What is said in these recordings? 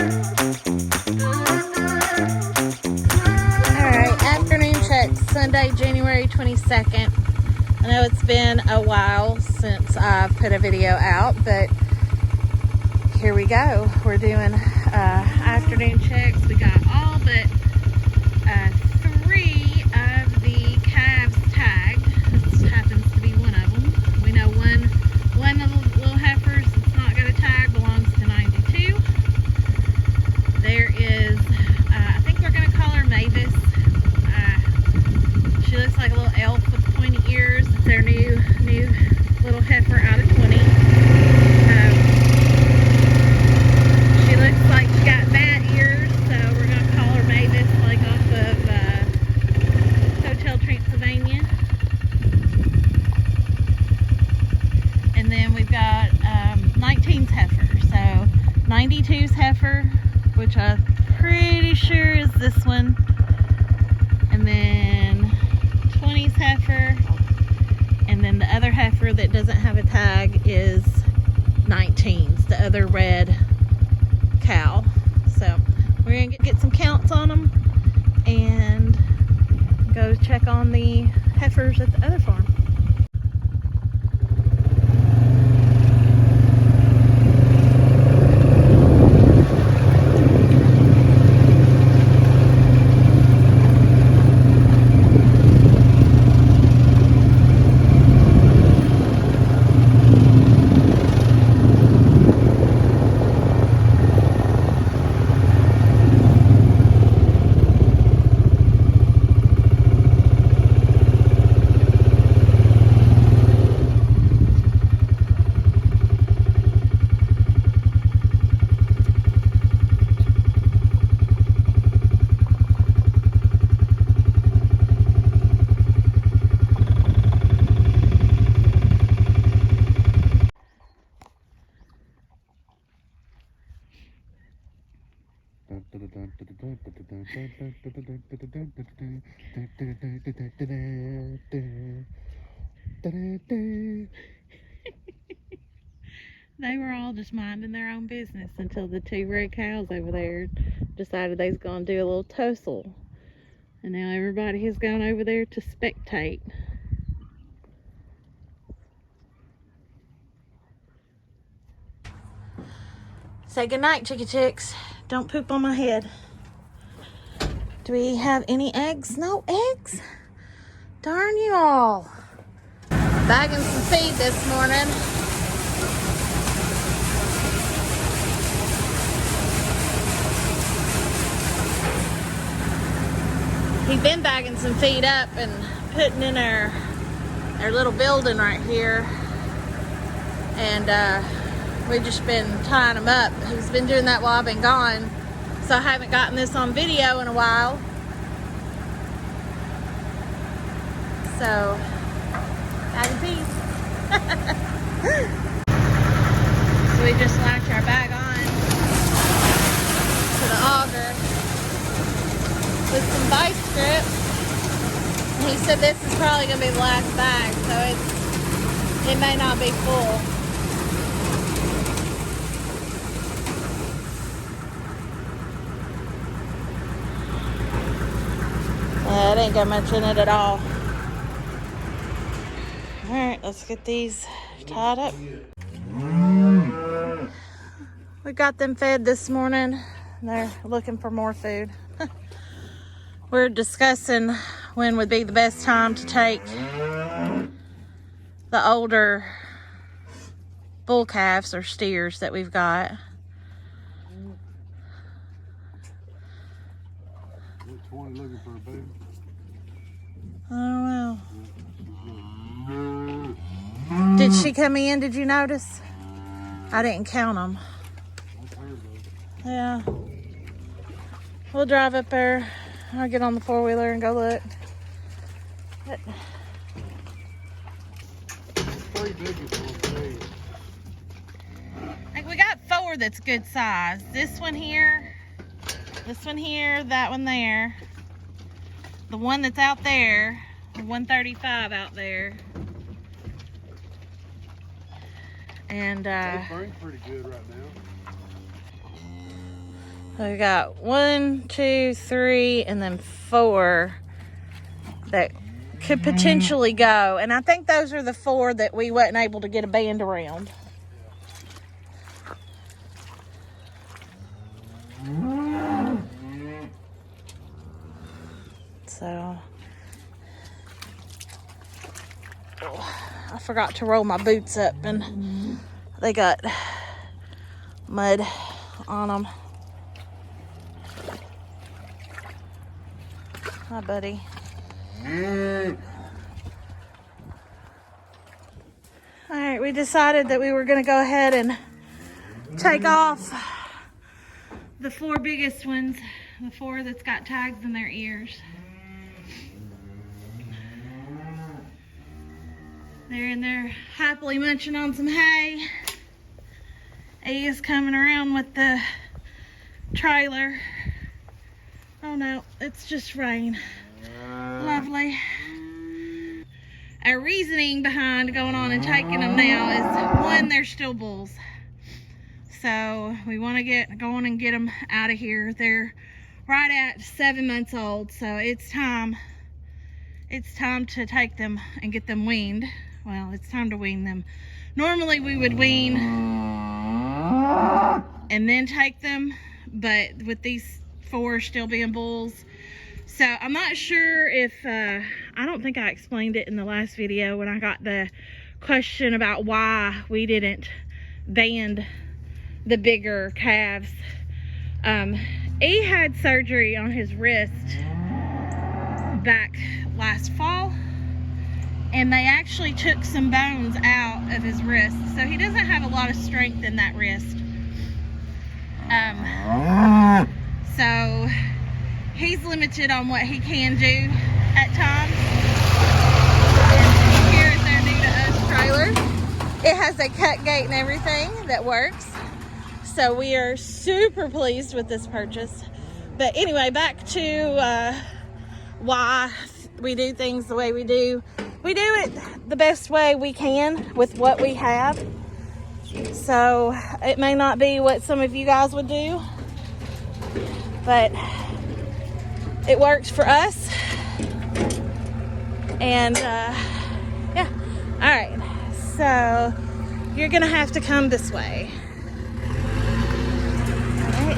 Alright, afternoon check, Sunday, January 22nd. I know it's been a while since I've put a video out, but here we go. We're doing afternoon checks. We got all but 3 of the calves tagged. This happens to be one of them. We know one of the little heifers that's not got a tag belongs to 92. There is, I think we're going to call her Mavis. She looks like a little elf with pointy ears. It's their new little heifer out of 20. She looks like she got bat ears, so we're going to call her Mavis, like off of Hotel Transylvania. And then we've got 19's heifer. So 92's heifer, which I'm pretty sure is this one. And then 20's heifer. And then the other heifer that doesn't have a tag is 19's, the other red cow. So we're going to get some counts on them and go check on the heifers at the other farm. They were all just minding their own business until the 2 red cows over there decided they was going to do a little tussle. And now everybody has gone over there to spectate. Say goodnight, chickie chicks. Don't poop on my head. Do we have any eggs? No eggs? Darn you all. Bagging some feed this morning. He's been bagging some feed up and putting in our little building right here. And we've just been tying them up. He's been doing that while I've been gone. So I haven't gotten this on video in a while. So, bagging feed. So we just latch our bag on to the auger with some vice grip. And he said this is probably going to be the last bag, so it may not be full. Yeah, it ain't got much in it at all. Alright, let's get these tied up. We got them fed this morning. They're looking for more food. We're discussing when would be the best time to take the older bull calves or steers that we've got. Which one looking for a baby? I don't know. Did she come in? Did you notice? I didn't count them. Yeah. We'll drive up there. I'll get on the 4-wheeler and go look. But like we got 4 that's good size. This one here, that one there. The one that's out there, the 135 out there. And they bring pretty good right now. So we got 1, 2, 3, and then 4 that could potentially go. And I think those are the 4 that we wasn't able to get a band around. So, I forgot to roll my boots up and they got mud on them. Hi, buddy. All right, we decided that we were going to go ahead and take off the 4 biggest ones, the 4 that's got tags in their ears. They're in there happily munching on some hay. A is coming around with the trailer. Oh no, it's just rain. Lovely. Our reasoning behind going on and taking them now is, 1, they're still bulls. So we want to go on and get them out of here. They're right at 7 months old, so it's time. It's time to take them and get them weaned. Well, it's time to wean them. Normally we would wean and then take them, but with these 4 still being bulls, so I'm not sure if, I don't think I explained it in the last video when I got the question about why we didn't band the bigger calves. He had surgery on his wrist back last fall, and they actually took some bones out of his wrist, so he doesn't have a lot of strength in that wrist. So he's limited on what he can do at times. And here at their new to us trailer, it has a cut gate and everything that works. So we are super pleased with this purchase. But anyway, back to why we do things the way we do. We do it the best way we can with what we have. So it may not be what some of you guys would do, but it works for us. And yeah, all right, so you're gonna have to come this way. All right.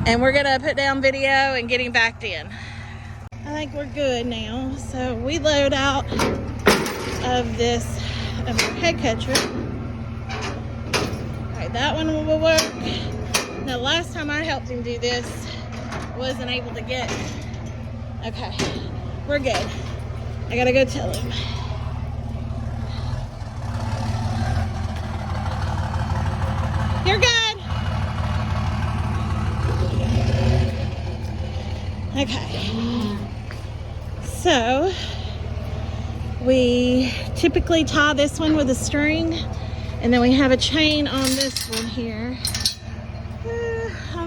And we're gonna put down video and get him backed in. I think we're good now. So we load out of this head catcher. All right, that one will work. Now, last time I helped him do this, wasn't able to get. Okay, we're good. I gotta go tell him. You're good. Okay. So, we typically tie this one with a string, and then we have a chain on this one here.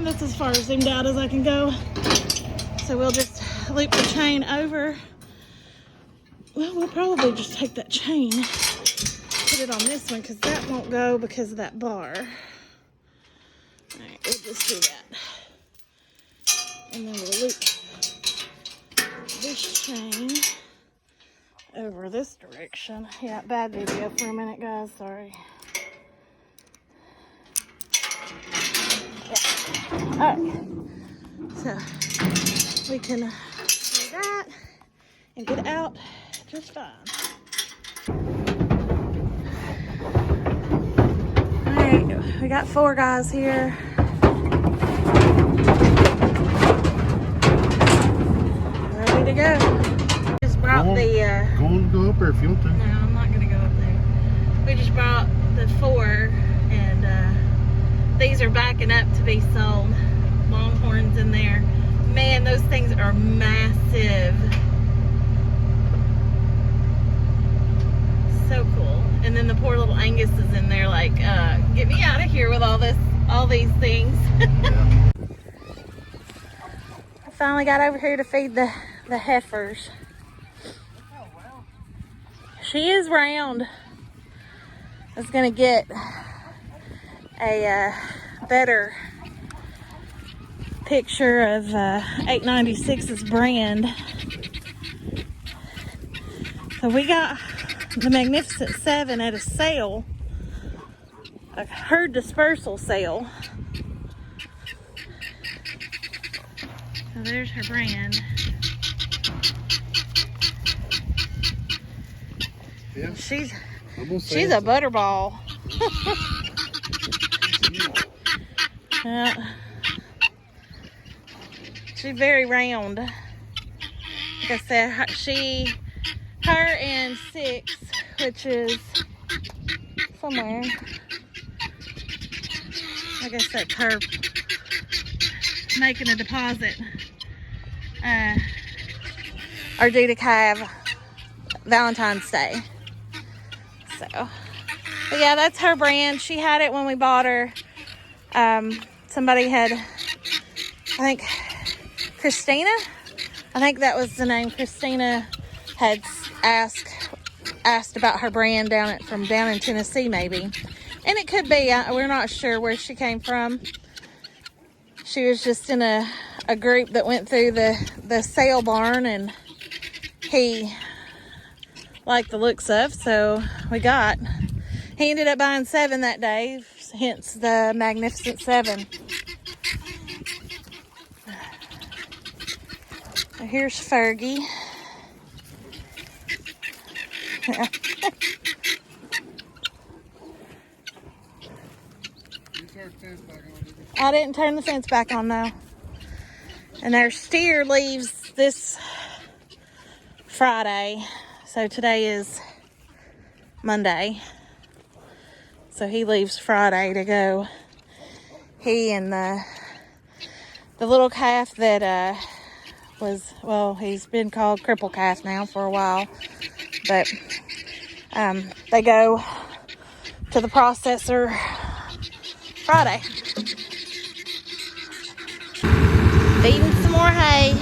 That's as far zoomed out as I can go. So we'll just loop the chain over. Well, we'll probably just take that chain, put it on this one, because that won't go because of that bar. All right, we'll just do that. And then we'll loop this chain over this direction. Yeah, bad video for a minute, guys, sorry. Yeah. All right, so we can do that and get out just fine. All right, we got 4 guys here. Ready to go. Just brought Go up there if you want to. No, I'm not gonna go up there. We just brought the 4, and these are backing up to be sold. Longhorns in there. Man, those things are massive. So cool. And then the poor little Angus is in there like, get me out of here with all these things. Yeah. I finally got over here to feed the heifers. She is round. I was gonna get a better picture of 896's brand. So we got the Magnificent 7 at a sale, a herd dispersal sale. So there's her brand. Yeah. She's She's a butterball. Yeah. She's very round. Like I said, her and 6, which is somewhere. I guess that's her making a deposit. Are due to calve Valentine's Day. So, but yeah, that's her brand. She had it when we bought her. Somebody had, I think, Christina. I think that was the name. Christina had asked about her brand from down in Tennessee, maybe, and it could be. We're not sure where she came from. She was just in a group that went through the sale barn, and he liked the looks of, so he ended up buying 7 that day, hence the Magnificent 7. So here's Fergie. I didn't turn the fence back on though. And their steer leaves this Friday. So today is Monday. So he leaves Friday to go. He and the little calf that he's been called cripple calf now for a while. But they go to the processor Friday. Feeding some more hay.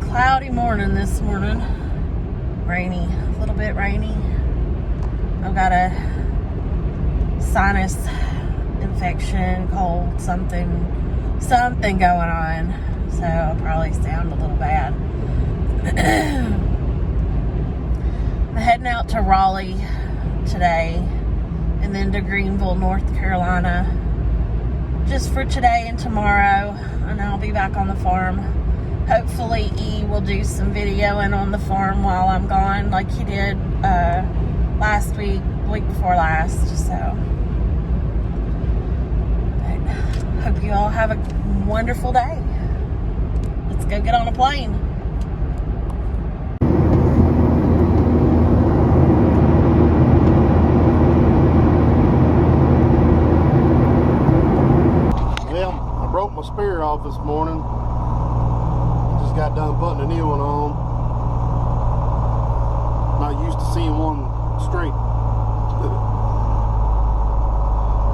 Cloudy morning this morning. Rainy, a little bit rainy. I've got a sinus infection, cold, something going on. So I'll probably sound a little bad. I'm heading out to Raleigh today and then to Greenville, North Carolina, just for today and tomorrow, and I'll be back on the farm. Hopefully E will do some videoing on the farm while I'm gone, like he did last week before last. So, but hope you all have a wonderful day. Let's go get on a plane. Well, I broke my spear off this morning. Got done putting a new one on. Not used to seeing one straight.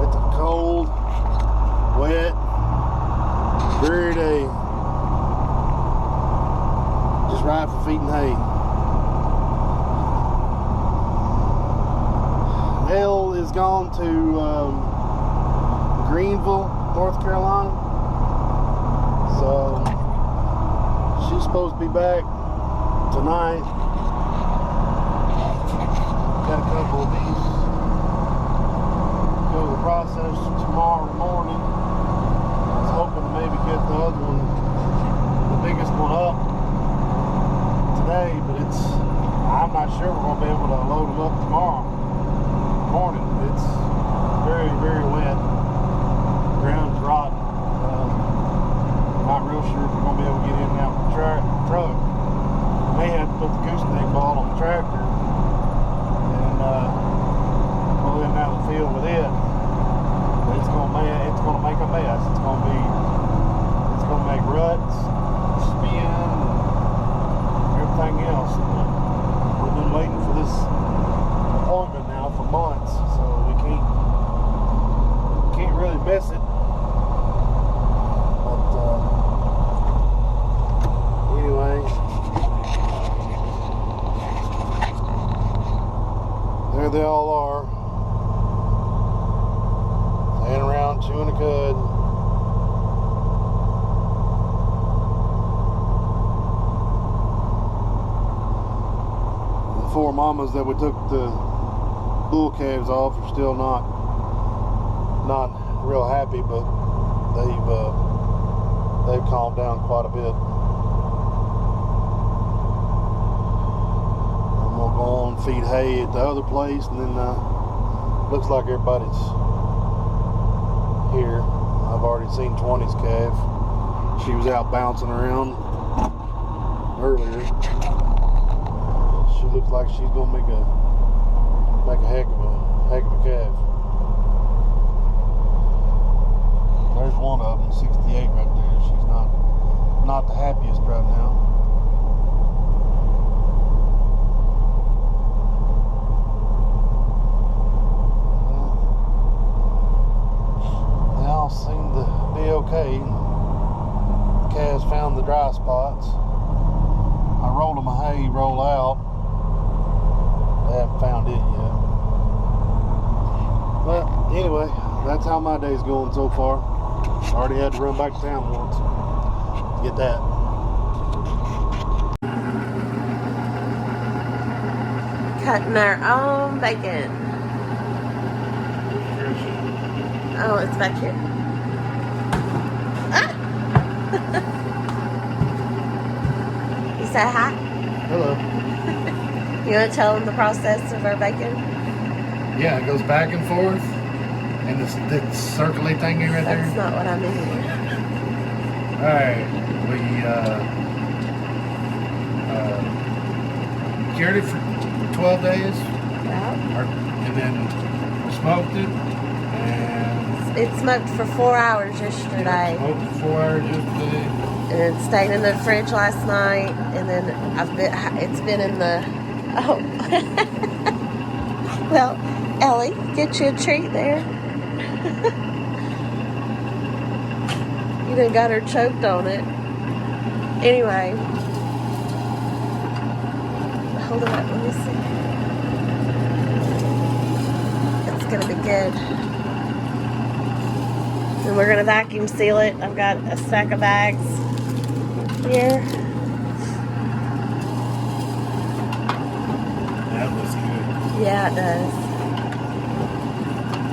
It's a cold, wet, dreary day. Just right for feeding hay. Hell is gone to Greenville, North Carolina. So she's supposed to be back tonight. Got a couple of these. Go to the process tomorrow morning. I was hoping to maybe get the other one, the biggest one up today, but I'm not sure we're going to be able to load them up tomorrow. morning. It's very, very wet. Ground's rotten. Not real sure if we're going to be able to get in and out of the truck. May have to put the gooseneck ball on the tractor and pull in and out of the field with it. But it's going to make a mess. It's going to make ruts, spin, and everything else. But we've been waiting for this appointment now for months, so we can't really miss it. But anyway, there they all are, laying around chewing a cud. The 4 mamas that we took the bull calves off are still not real happy, but they've calmed down quite a bit. I'm gonna go on and feed hay at the other place, and then looks like everybody's here. I've already seen 20's calf. She was out bouncing around earlier. She looks like she's gonna make a heck of a calf. There's one of them, 68 right there. She's not the happiest right now. They all seem to be okay. The calves found the dry spots. I rolled them a hay roll out. They haven't found it yet. But anyway, that's how my day's going so far. Already had to run back to town once to get that. Cutting our own bacon. Oh, it's back here. Ah! You say hi? Hello. You want to tell them the process of our bacon? Yeah, it goes back and forth. And this circly thingy right there? That's not what I mean. Alright, we cured it for 12 days. Yeah. And then we smoked it. And It smoked for 4 hours yesterday. smoked it for 4 hours yesterday. And it stayed in the fridge last night. And then it's been in the... Oh. Well, Ellie, get you a treat there. You done got her choked on it. Anyway. Hold it up, let me see. It's gonna be good. And we're gonna vacuum seal it. I've got a stack of bags here. That looks good. Yeah, it does.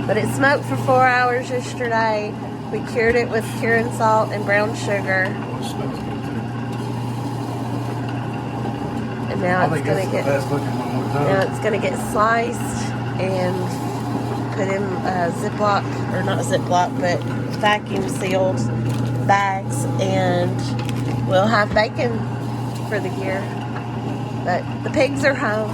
But it smoked for 4 hours yesterday. We cured it with curing salt and brown sugar. Oh, it smells good too. And now it's gonna the get best looking one we've done. now it's gonna get sliced and put in Ziploc, or not Ziploc, but vacuum sealed bags, and we'll have bacon for the year. But the pigs are home.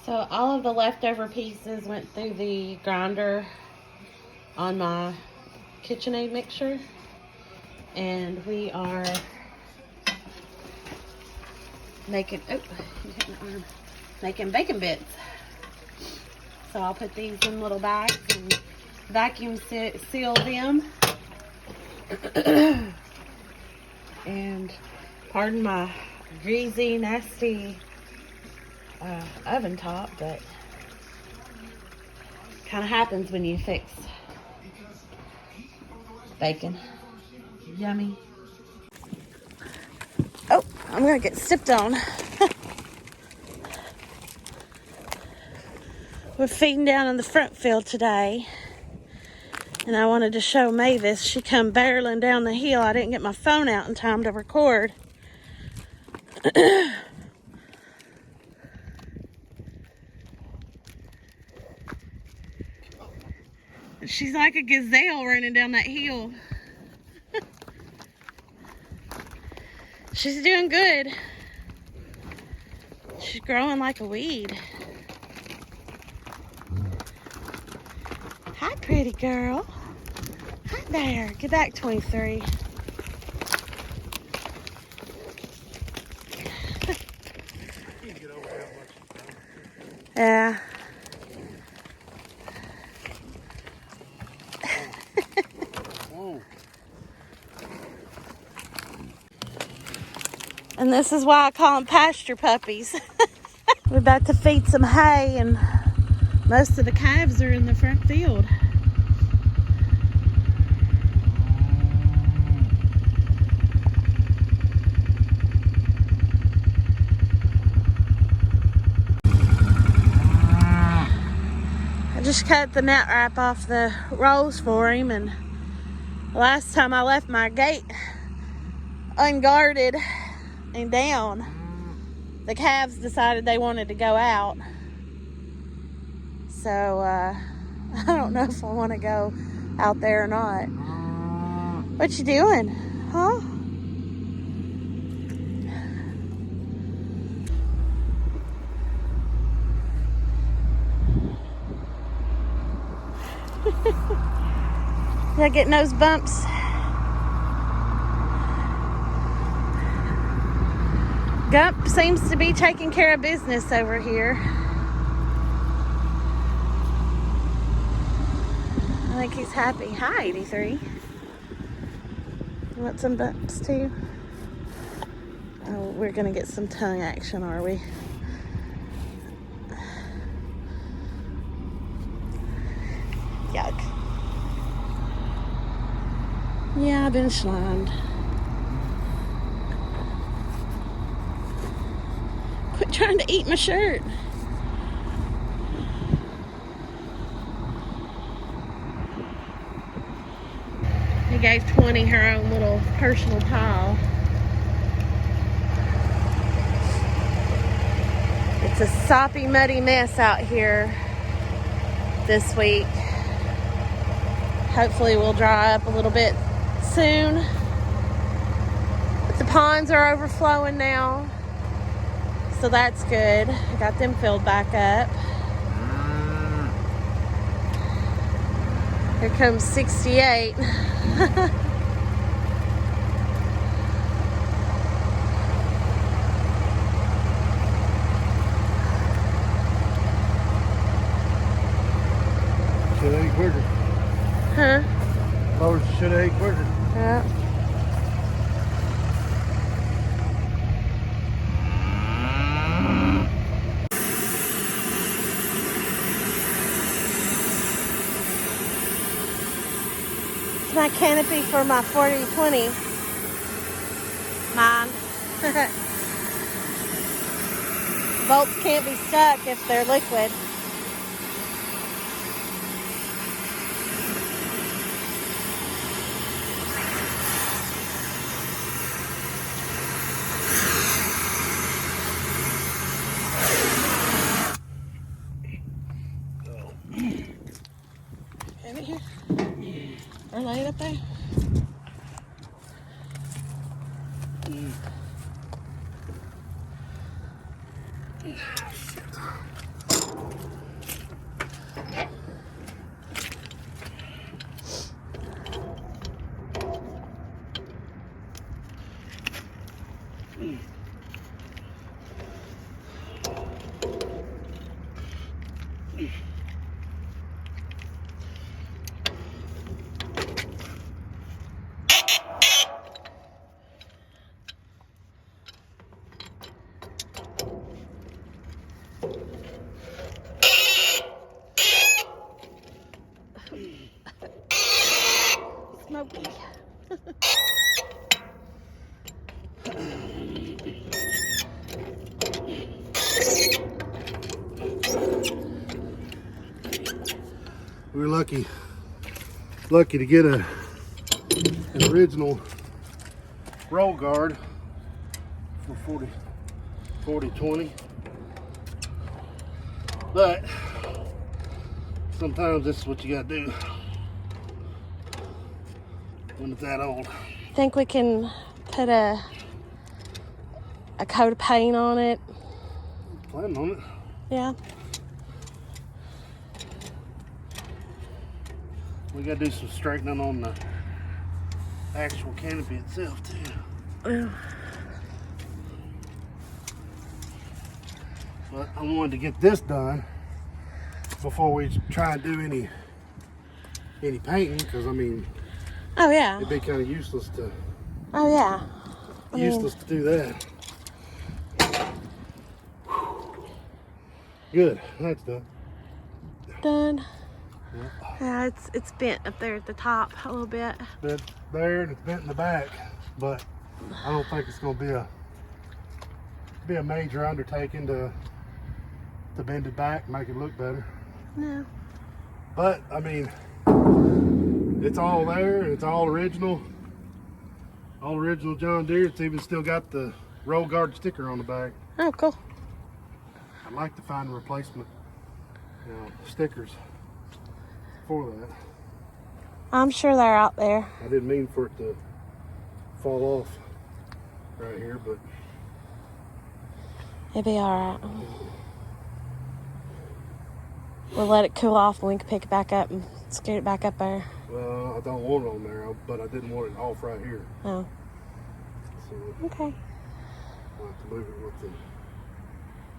So all of the leftover pieces went through the grinder on my KitchenAid mixer, and we are making making bacon bits. So I'll put these in little bags and vacuum seal them. And pardon my greasy, nasty oven top, but kind of happens when you fix bacon. Yummy. Oh, I'm gonna get stepped on. We're feeding down in the front field today, and I wanted to show Mavis. She come barreling down the hill. I didn't get my phone out in time to record. She's like a gazelle running down that hill. She's doing good. She's growing like a weed. Hi, pretty girl. Hi there. Get back, 23. Yeah. Whoa. And this is why I call them pasture puppies. We're about to feed some hay, and most of the calves are in the front field. I just cut the net wrap off the rolls for him, and last time I left my gate unguarded and down, the calves decided they wanted to go out. So I don't know if I want to go out there or not. What you doing? Huh? Did I get nose bumps? Gump seems to be taking care of business over here. I think he's happy. Hi, 83. You want some bumps too? Oh, we're gonna get some tongue action, are we? Yuck. Yeah, I've been slimed. Quit trying to eat my shirt. He gave 20 her own little personal pile. It's a soppy, muddy mess out here this week. Hopefully we'll dry up a little bit soon. But the ponds are overflowing now, so that's good. I got them filled back up. Here comes 68. Should have ate quicker. Huh? Lower should have ate quicker. Yeah. It's my canopy for my 40-20. Mine. Bolts can't be stuck if they're liquid. Have it here? Or lay it up there? Smoky. We were lucky to get an original roll guard for 40-20, but sometimes this is what you gotta do. when it's that old. Think we can put a coat of paint on it? Planning on it. Yeah. We gotta do some straightening on the actual canopy itself too. Yeah. But I wanted to get this done before we try and do any painting, because I mean, Oh yeah. it'd be kind of useless to Oh yeah. to do that. Good, that's done. Done. Yeah. Yeah, it's bent up there at the top a little bit. Bent there and it's bent in the back, but I don't think it's going to be a major undertaking to bend it back, make it look better. No. But I mean, it's all there. It's all original John Deere. It's even still got the roll guard sticker on the back. Oh, cool. I'd like to find a replacement, stickers for that. I'm sure they're out there. I didn't mean for it to fall off right here, but It'll be all right. We'll let it cool off and we can pick it back up and scoot it back up there. well, I don't want it on there, but I didn't want it off right here. Oh, So okay. I'll have to move it with the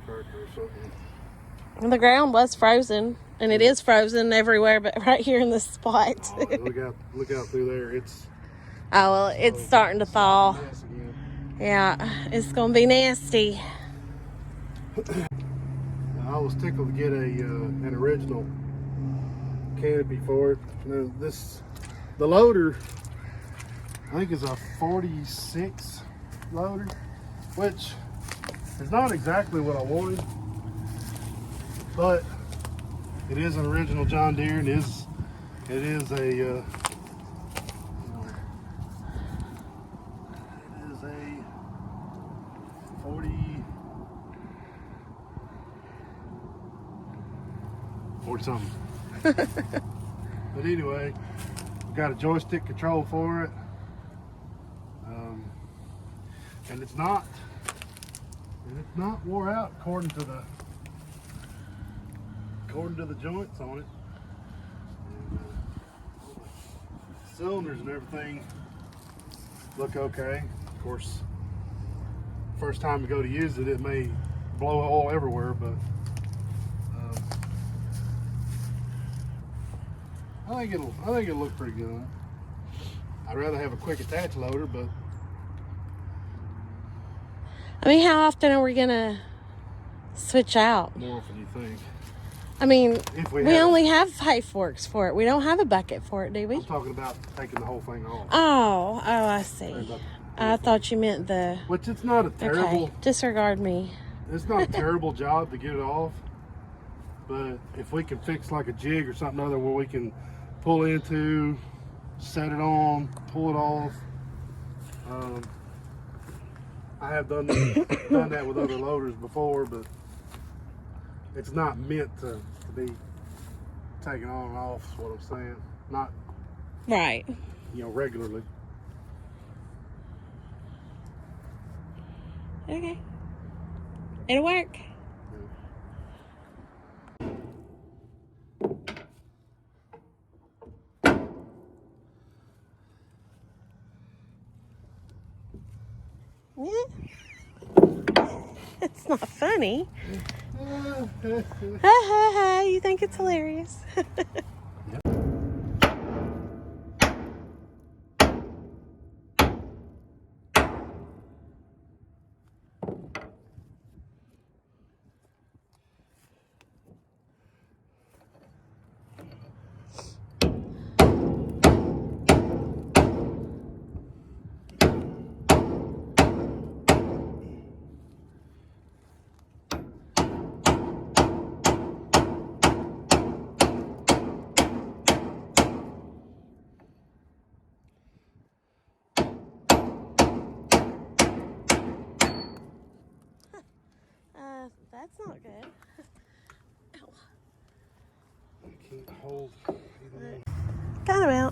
tractor or something. And the ground was frozen, and it is frozen everywhere, but right here in this spot. Oh, look out through there. It's Oh, well, it's starting to thaw. yes again. Yeah, it's going to be nasty. I was tickled to get an original canopy for it. Now the loader, I think, is a 46 loader, which is not exactly what I wanted, but it is an original John Deere, and it is a 40 something. But anyway, we've got a joystick control for it, and it's not wore out according to the joints on it. And, cylinders and everything look okay. Of course, first time you go to use it, it may blow oil everywhere, but I think it'll look pretty good. I'd rather have a quick attach loader, but I mean, how often are we going to switch out? more often you think. I mean, If we we have- only have hay forks for it. We don't have a bucket for it, do we? I'm talking about taking the whole thing off. Oh, I see. I thought you meant the... Which it's not a terrible, Okay, disregard me. it's not a terrible job to get it off. But if we can fix like a jig or something other where we can pull into, set it on, pull it off. I have done that with other loaders before, but it's not meant to be taken on and off, is what I'm saying. Not, Right. regularly. Okay. It'll work. Yeah. It's not funny. Ha ha ha. You think it's hilarious. That's not good. I can't hold. Got him out.